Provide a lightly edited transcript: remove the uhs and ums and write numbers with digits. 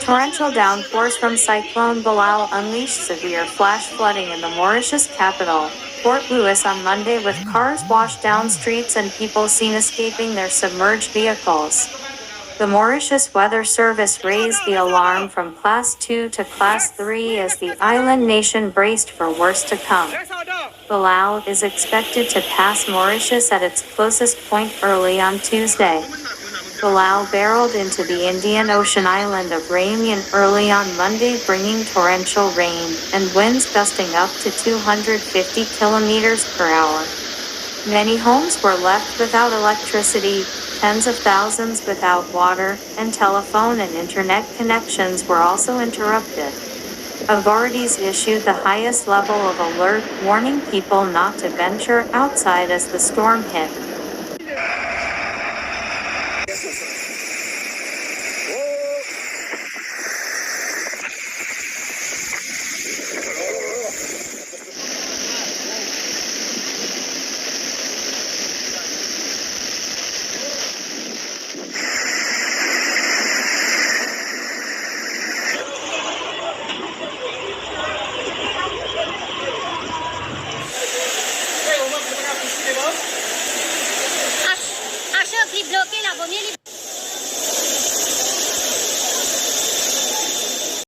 Torrential downpours from Cyclone Belal unleashed severe flash flooding in the Mauritius capital, Port Louis on Monday, with cars washed down streets and people seen escaping their submerged vehicles. The Mauritius Weather Service raised the alarm from Class 2 to Class 3 as the island nation braced for worse to come. Belal is expected to pass Mauritius at its closest point early on Tuesday. Belal barreled into the Indian Ocean island of Réunion early on Monday, bringing torrential rain and winds gusting up to 250 kilometers per hour. Many homes were left without electricity, tens of thousands without water, and telephone and internet connections were also interrupted. Authorities issued the highest level of alert, warning people not to venture outside as the storm hit. Achat, bloqué, la vomir.